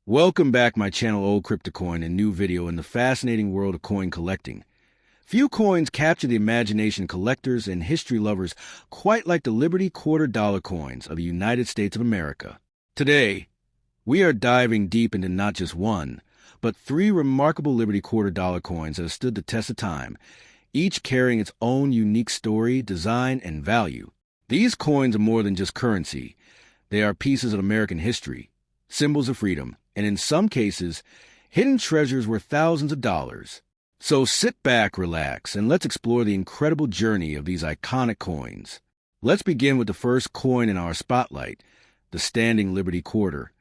Welcome back my channel Old Cryptocoin, a new video in the fascinating world of coin collecting. Few coins capture the imagination of collectors and history lovers quite like the Liberty Quarter Dollar coins of the United States of America. Today, we are diving deep into not just one, but three remarkable Liberty Quarter Dollar coins that have stood the test of time, each carrying its own unique story, design, and value. These coins are more than just currency. They are pieces of American history, symbols of freedom, and in some cases, hidden treasures worth thousands of dollars. So sit back, relax, and let's explore the incredible journey of these iconic coins. Let's begin with the first coin in our spotlight, the Standing Liberty Quarter.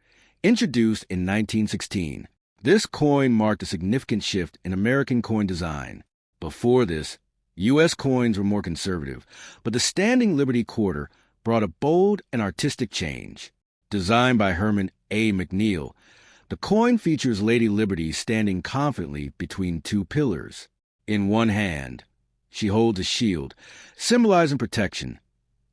Introduced in 1916, this coin marked a significant shift in American coin design. Before this, U.S. coins were more conservative, but the Standing Liberty Quarter brought a bold and artistic change. Designed by Herman A. McNeil, the coin features Lady Liberty standing confidently between two pillars. In one hand, she holds a shield, symbolizing protection,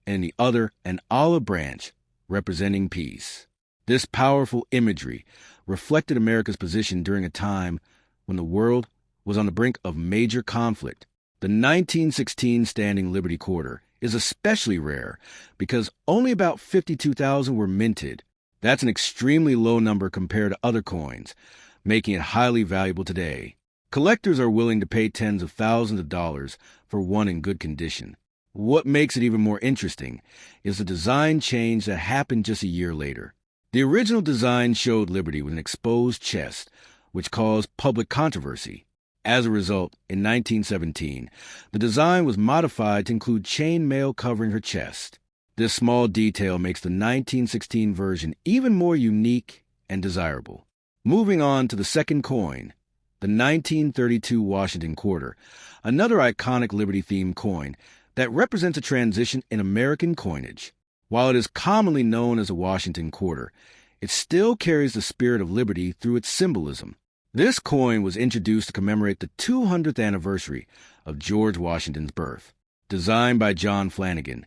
and in the other, an olive branch, representing peace. This powerful imagery reflected America's position during a time when the world was on the brink of major conflict. The 1916 Standing Liberty Quarter is especially rare because only about 52,000 were minted. That's an extremely low number compared to other coins, making it highly valuable today. Collectors are willing to pay tens of thousands of dollars for one in good condition. What makes it even more interesting is the design change that happened just a year later. The original design showed Liberty with an exposed chest, which caused public controversy. As a result, in 1917, the design was modified to include chain mail covering her chest. This small detail makes the 1916 version even more unique and desirable. Moving on to the second coin, the 1932 Washington Quarter, another iconic Liberty-themed coin that represents a transition in American coinage. While it is commonly known as a Washington Quarter, it still carries the spirit of liberty through its symbolism. This coin was introduced to commemorate the 200th anniversary of George Washington's birth. Designed by John Flanagan,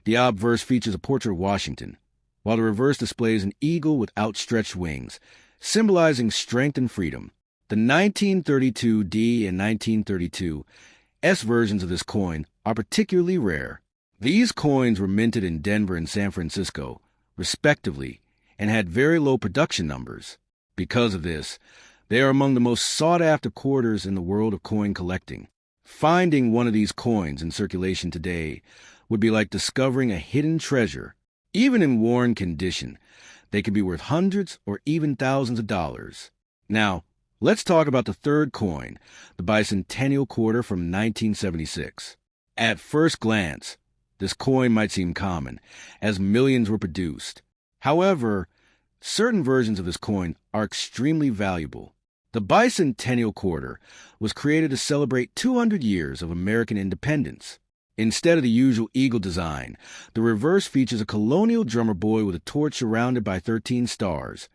the obverse features a portrait of Washington, while the reverse displays an eagle with outstretched wings, symbolizing strength and freedom. The 1932 D and 1932 S versions of this coin are particularly rare. These coins were minted in Denver and San Francisco, respectively, and had very low production numbers. Because of this, they are among the most sought-after quarters in the world of coin collecting. Finding one of these coins in circulation today would be like discovering a hidden treasure. Even in worn condition, they can be worth hundreds or even thousands of dollars. Now, let's talk about the third coin, the Bicentennial Quarter from 1976. At first glance, this coin might seem common, as millions were produced. However, certain versions of this coin are extremely valuable. The Bicentennial Quarter was created to celebrate 200 years of American independence. Instead of the usual eagle design, the reverse features a colonial drummer boy with a torch surrounded by 13 stars,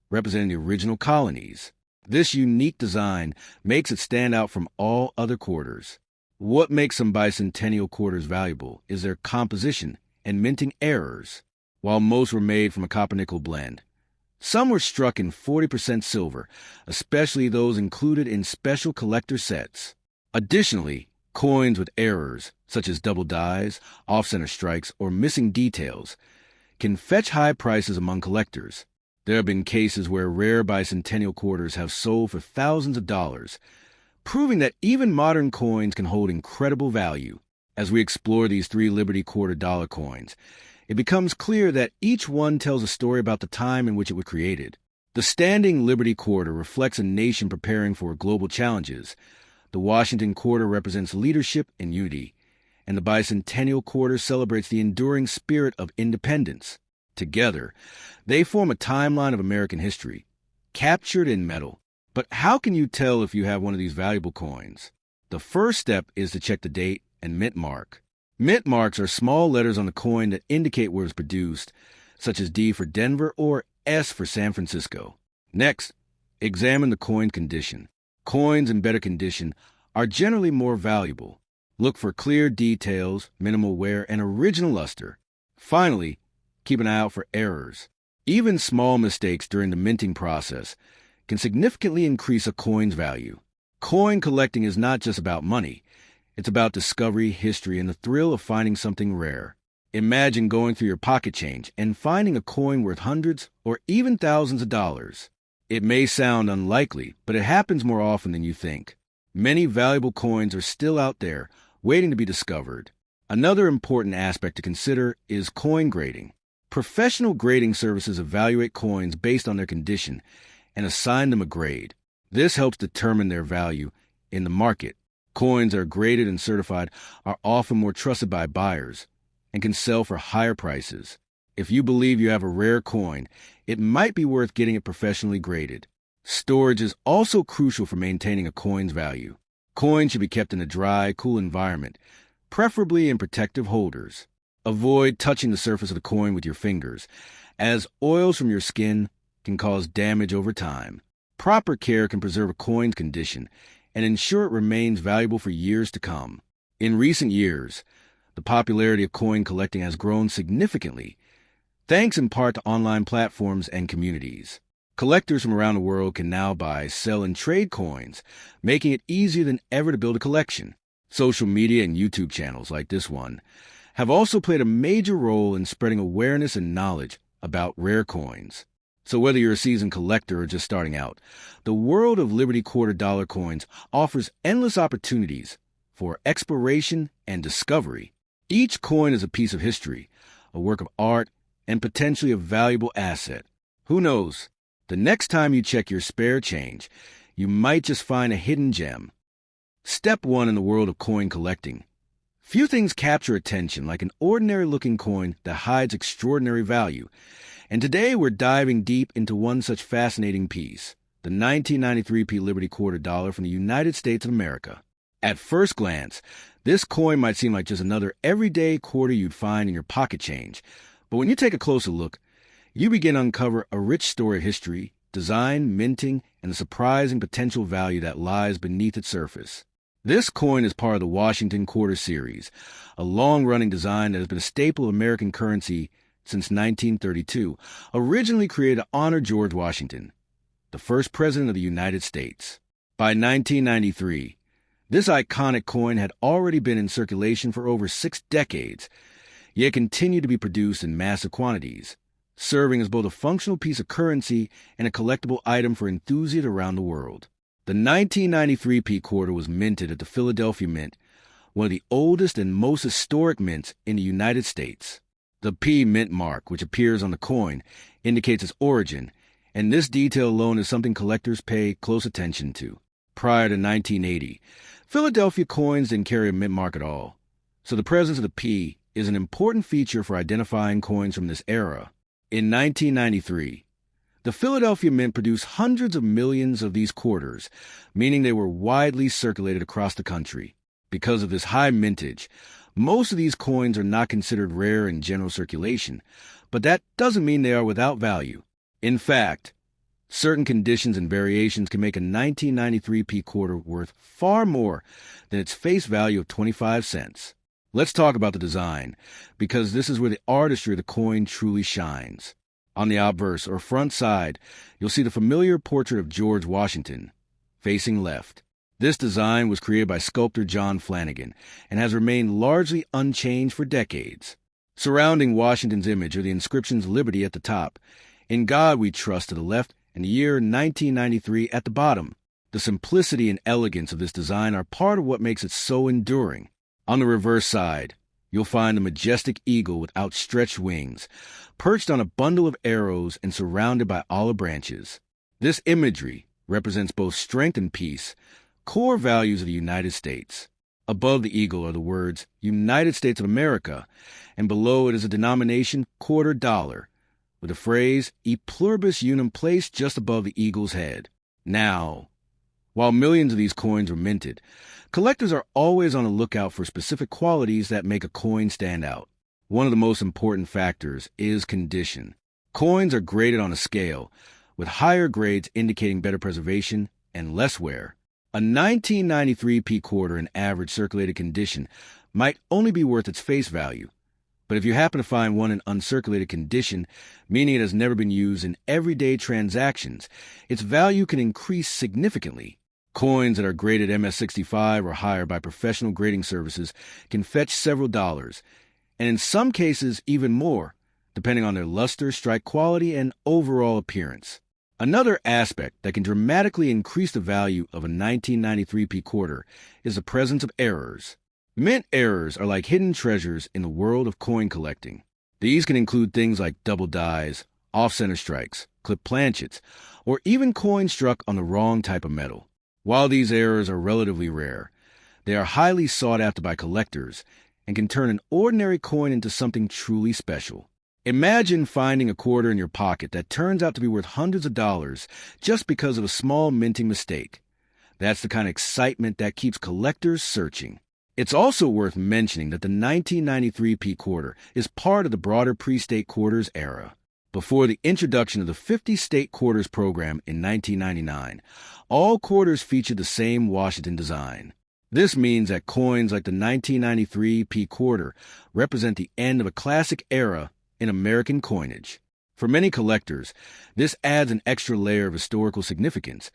representing the original colonies. This unique design makes it stand out from all other quarters. What makes some Bicentennial Quarters valuable is their composition and minting errors. While most were made from a copper-nickel blend, some were struck in 40% silver, especially those included in special collector sets. Additionally, coins with errors, such as double dies, off-center strikes, or missing details, can fetch high prices among collectors. There have been cases where rare Bicentennial Quarters have sold for thousands of dollars, proving that even modern coins can hold incredible value. As we explore these three Liberty Quarter Dollar coins, it becomes clear that each one tells a story about the time in which it was created. The Standing Liberty Quarter reflects a nation preparing for global challenges. The Washington Quarter represents leadership and unity, and the Bicentennial Quarter celebrates the enduring spirit of independence. Together, they form a timeline of American history, captured in metal. But how can you tell if you have one of these valuable coins? The first step is to check the date and mint mark. Mint marks are small letters on the coin that indicate where it was produced, such as D for Denver or S for San Francisco. Next, examine the coin condition. Coins in better condition are generally more valuable. Look for clear details, minimal wear, and original luster. Finally, keep an eye out for errors. Even small mistakes during the minting process can significantly increase a coin's value. Coin collecting is not just about money. It's about discovery, history, and the thrill of finding something rare. Imagine going through your pocket change and finding a coin worth hundreds or even thousands of dollars. It may sound unlikely, but it happens more often than you think. Many valuable coins are still out there, waiting to be discovered. Another important aspect to consider is coin grading. Professional grading services evaluate coins based on their condition and assign them a grade. This helps determine their value in the market. Coins that are graded and certified are often more trusted by buyers and can sell for higher prices. If you believe you have a rare coin, it might be worth getting it professionally graded. Storage is also crucial for maintaining a coin's value. Coins should be kept in a dry, cool environment, preferably in protective holders. Avoid touching the surface of the coin with your fingers, as oils from your skin can cause damage over time. Proper care can preserve a coin's condition and ensure it remains valuable for years to come. In recent years, the popularity of coin collecting has grown significantly, thanks in part to online platforms and communities. Collectors from around the world can now buy, sell, and trade coins, making it easier than ever to build a collection. Social media and YouTube channels like this one have also played a major role in spreading awareness and knowledge about rare coins. So whether you're a seasoned collector or just starting out, the world of Liberty Quarter Dollar coins offers endless opportunities for exploration and discovery. Each coin is a piece of history, a work of art, and potentially a valuable asset. Who knows? The next time you check your spare change, you might just find a hidden gem. Step 1 in the world of coin collecting. Few things capture attention like an ordinary-looking coin that hides extraordinary value. And today we're diving deep into one such fascinating piece, the 1993p Liberty Quarter Dollar from the United States of America. At first glance, this coin might seem like just another everyday quarter you'd find in your pocket change. But when you take a closer look, you begin to uncover a rich story of history, design, minting, and the surprising potential value that lies beneath its surface. This coin is part of the Washington Quarter Series, a long-running design that has been a staple of American currency since 1932, originally created to honor George Washington, the first president of the United States. By 1993, this iconic coin had already been in circulation for over 6 decades, yet continued to be produced in massive quantities, serving as both a functional piece of currency and a collectible item for enthusiasts around the world. The 1993p quarter was minted at the Philadelphia Mint, one of the oldest and most historic mints in the United States. The P mint mark, which appears on the coin, indicates its origin, and this detail alone is something collectors pay close attention to. Prior to 1980, Philadelphia coins didn't carry a mint mark at all, so the presence of the P is an important feature for identifying coins from this era. In 1993, the Philadelphia Mint produced hundreds of millions of these quarters, meaning they were widely circulated across the country. Because of this high mintage, most of these coins are not considered rare in general circulation, but that doesn't mean they are without value. In fact, certain conditions and variations can make a 1993p quarter worth far more than its face value of 25 cents. Let's talk about the design, because this is where the artistry of the coin truly shines. On the obverse, or front side, you'll see the familiar portrait of George Washington, facing left. This design was created by sculptor John Flanagan and has remained largely unchanged for decades. Surrounding Washington's image are the inscriptions Liberty at the top, In God We Trust to the left, and the year 1993 at the bottom. The simplicity and elegance of this design are part of what makes it so enduring. On the reverse side, you'll find the majestic eagle with outstretched wings, perched on a bundle of arrows and surrounded by olive branches. This imagery represents both strength and peace, core values of the United States. Above the eagle are the words United States of America, and below it is a denomination quarter dollar, with the phrase E pluribus unum placed just above the eagle's head. Now, while millions of these coins were minted, collectors are always on the lookout for specific qualities that make a coin stand out. One of the most important factors is condition. Coins are graded on a scale, with higher grades indicating better preservation and less wear. A 1993p quarter in average circulated condition might only be worth its face value, But if you happen to find one in uncirculated condition, meaning it has never been used in everyday transactions, its value can increase significantly. Coins that are graded MS-65 or higher by professional grading services can fetch several dollars, and in some cases even more, depending on their luster, strike quality, and overall appearance. Another aspect that can dramatically increase the value of a 1993p quarter is the presence of errors. Mint errors are like hidden treasures in the world of coin collecting. These can include things like double dies, off-center strikes, clipped planchets, or even coins struck on the wrong type of metal. While these errors are relatively rare, they are highly sought after by collectors and can turn an ordinary coin into something truly special. Imagine finding a quarter in your pocket that turns out to be worth hundreds of dollars just because of a small minting mistake. That's the kind of excitement that keeps collectors searching. It's also worth mentioning that the 1993p quarter is part of the broader pre-state quarters era. Before the introduction of the 50 state quarters program in 1999, all quarters featured the same Washington design. This means that coins like the 1993p quarter represent the end of a classic era in American coinage. For many collectors, this adds an extra layer of historical significance,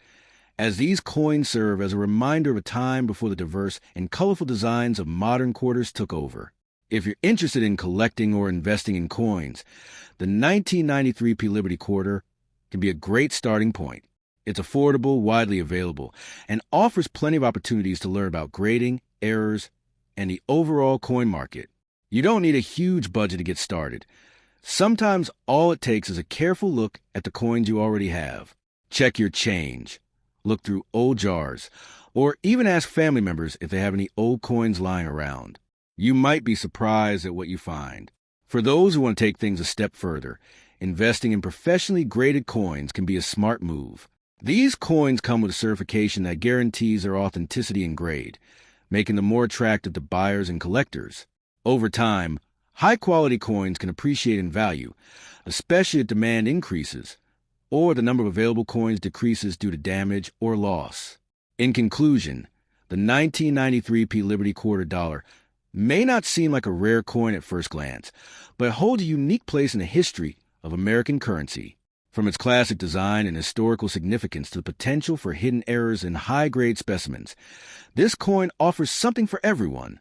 as these coins serve as a reminder of a time before the diverse and colorful designs of modern quarters took over. If you're interested in collecting or investing in coins, the 1993p Liberty Quarter can be a great starting point. It's affordable, widely available, and offers plenty of opportunities to learn about grading, errors, and the overall coin market. You don't need a huge budget to get started. Sometimes all it takes is a careful look at the coins you already have. Check your change. Look through old jars, or even ask family members if they have any old coins lying around. You might be surprised at what you find. For those who want to take things a step further, investing in professionally graded coins can be a smart move. These coins come with a certification that guarantees their authenticity and grade, making them more attractive to buyers and collectors. Over time, high-quality coins can appreciate in value, especially if demand increases, or the number of available coins decreases due to damage or loss. In conclusion, the 1993p Liberty Quarter Dollar may not seem like a rare coin at first glance, but it holds a unique place in the history of American currency. From its classic design and historical significance to the potential for hidden errors in high-grade specimens, this coin offers something for everyone,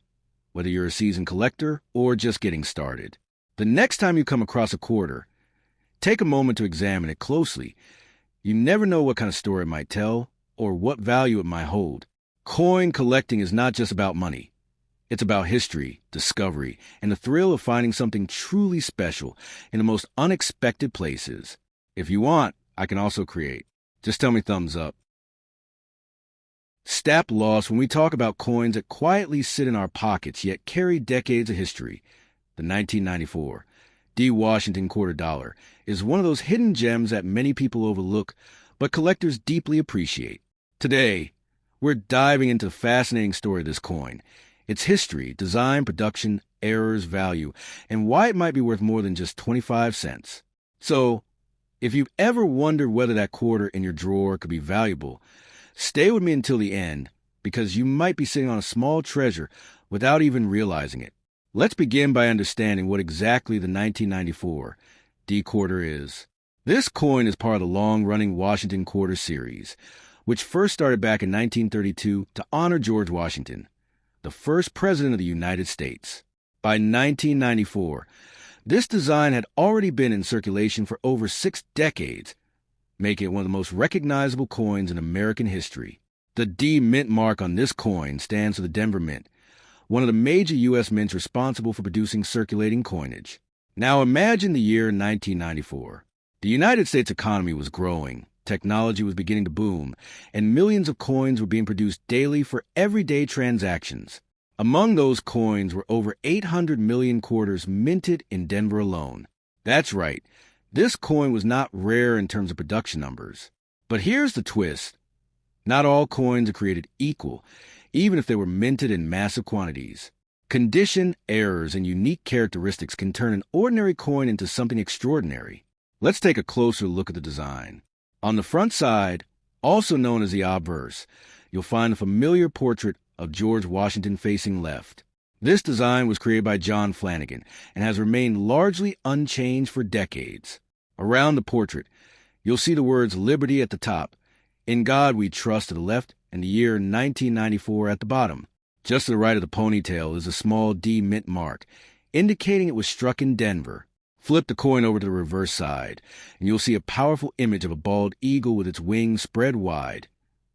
whether you're a seasoned collector or just getting started. The next time you come across a quarter, take a moment to examine it closely. You never know what kind of story it might tell or what value it might hold. Coin collecting is not just about money. It's about history, discovery, and the thrill of finding something truly special in the most unexpected places. If you want, I can also create. Just tell me thumbs up. Stop loss when we talk about coins that quietly sit in our pockets yet carry decades of history. The 1994 D. Washington Quarter Dollar is one of those hidden gems that many people overlook, but collectors deeply appreciate. Today, we're diving into the fascinating story of this coin, its history, design, production, errors, value, and why it might be worth more than just 25 cents. So, if you've ever wondered whether that quarter in your drawer could be valuable, stay with me until the end, because you might be sitting on a small treasure without even realizing it. Let's begin by understanding what exactly the 1994 D Quarter is. This coin is part of the long-running Washington Quarter series, which first started back in 1932 to honor George Washington, the first president of the United States. By 1994, this design had already been in circulation for over 6 decades, making it one of the most recognizable coins in American history. The D Mint mark on this coin stands for the Denver Mint, one of the major U.S. mints responsible for producing circulating coinage. Now imagine the year 1994. The United States economy was growing, technology was beginning to boom, and millions of coins were being produced daily for everyday transactions. Among those coins were over 800 million quarters minted in Denver alone. That's right, this coin was not rare in terms of production numbers. But here's the twist. Not all coins are created equal, even if they were minted in massive quantities. Condition, errors, and unique characteristics can turn an ordinary coin into something extraordinary. Let's take a closer look at the design. On the front side, also known as the obverse, you'll find a familiar portrait of George Washington facing left. This design was created by John Flanagan and has remained largely unchanged for decades. Around the portrait, you'll see the words Liberty at the top, In God We Trust to the left, and the year 1994 at the bottom. Just to the right of the ponytail is a small D mint mark, indicating it was struck in Denver. Flip the coin over to the reverse side, and you'll see a powerful image of a bald eagle with its wings spread wide,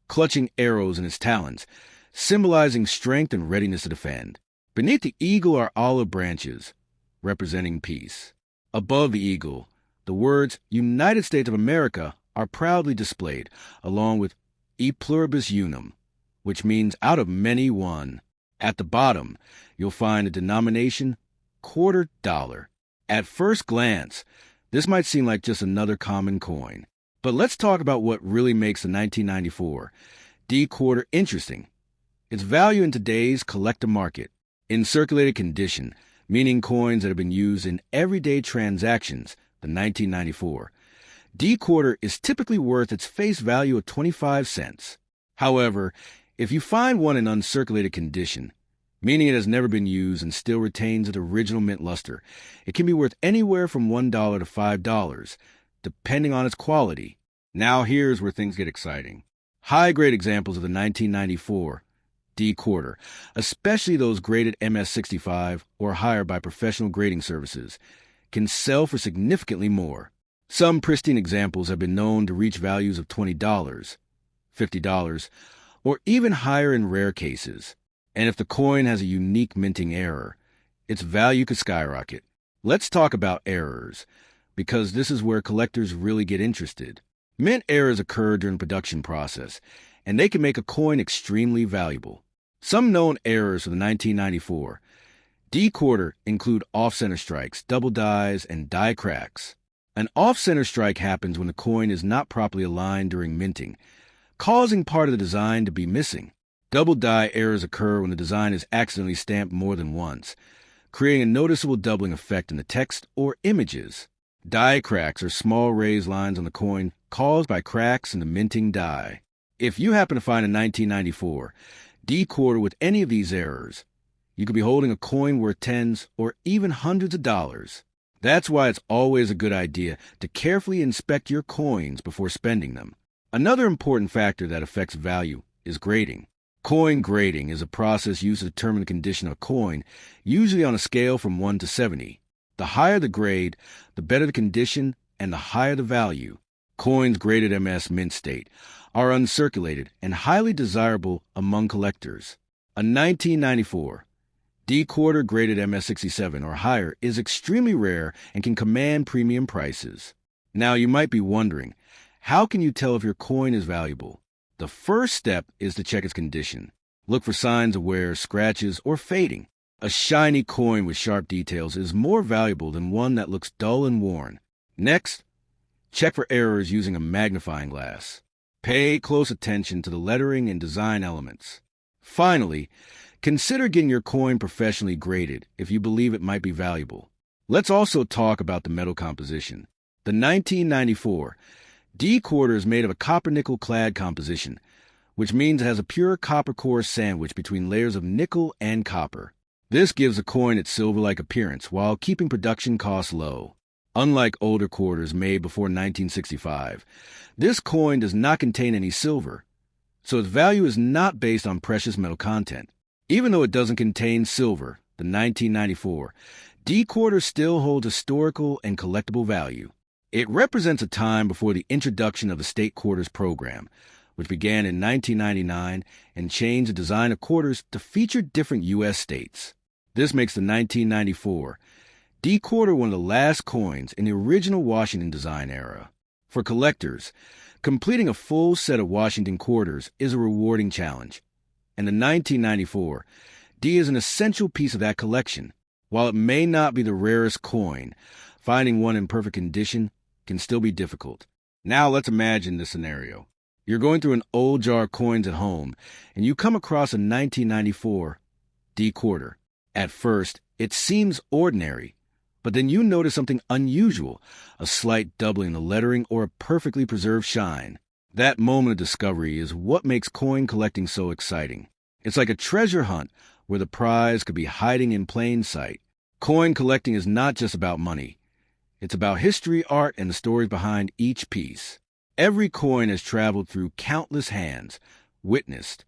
clutching arrows in its talons, symbolizing strength and readiness to defend. Beneath the eagle are olive branches, representing peace. Above the eagle, the words United States of America are proudly displayed, along with E pluribus unum, which means out of many one. At the bottom, you'll find the denomination $quarter. At first glance, this might seem like just another common coin. But let's talk about what really makes the 1994 D quarter interesting. Its value in today's collector market. In circulated condition, meaning coins that have been used in everyday transactions, the 1994, D quarter is typically worth its face value of 25 cents. However, if you find one in uncirculated condition, meaning it has never been used and still retains its original mint luster, it can be worth anywhere from $1 to $5, depending on its quality. Now here's where things get exciting. High-grade examples of the 1994 D quarter, especially those graded MS65 or higher by professional grading services, can sell for significantly more. Some pristine examples have been known to reach values of $20, $50, or even higher in rare cases. And if the coin has a unique minting error, its value could skyrocket. Let's talk about errors, because this is where collectors really get interested. Mint errors occur during the production process, and they can make a coin extremely valuable. Some known errors for the 1994 D quarter include off-center strikes, double dies, and die cracks. An off-center strike happens when the coin is not properly aligned during minting, causing part of the design to be missing. Double die errors occur when the design is accidentally stamped more than once, creating a noticeable doubling effect in the text or images. Die cracks are small raised lines on the coin caused by cracks in the minting die. If you happen to find a 1994 D quarter with any of these errors, you could be holding a coin worth tens or even hundreds of dollars. That's why it's always a good idea to carefully inspect your coins before spending them. Another important factor that affects value is grading. Coin grading is a process used to determine the condition of a coin, usually on a scale from 1 to 70. The higher the grade, the better the condition, and the higher the value. Coins graded MS mint state are uncirculated and highly desirable among collectors. A 1994 D quarter graded MS67 or higher is extremely rare and can command premium prices. Now you might be wondering, how can you tell if your coin is valuable? The first step is to check its condition. Look for signs of wear, scratches, or fading. A shiny coin with sharp details is more valuable than one that looks dull and worn. Next, check for errors using a magnifying glass. Pay close attention to the lettering and design elements. Finally, consider getting your coin professionally graded if you believe it might be valuable. Let's also talk about the metal composition. The 1994 D quarter is made of a copper-nickel clad composition, which means it has a pure copper core sandwiched between layers of nickel and copper. This gives the coin its silver-like appearance while keeping production costs low. Unlike older quarters made before 1965, this coin does not contain any silver, so its value is not based on precious metal content. Even though it doesn't contain silver, the 1994 D quarter still holds historical and collectible value. It represents a time before the introduction of the state quarters program, which began in 1999 and changed the design of quarters to feature different U.S. states. This makes the 1994 D quarter one of the last coins in the original Washington design era. For collectors, completing a full set of Washington quarters is a rewarding challenge, and the 1994 D is an essential piece of that collection. While it may not be the rarest coin, finding one in perfect condition can still be difficult. Now let's imagine this scenario. You're going through an old jar of coins at home, and you come across a 1994 D quarter. At first, it seems ordinary, but then you notice something unusual, a slight doubling in the lettering or a perfectly preserved shine. That moment of discovery is what makes coin collecting so exciting. It's like a treasure hunt, where the prize could be hiding in plain sight. Coin collecting is not just about money. It's about history, art, and the stories behind each piece. Every coin has traveled through countless hands, witnessed,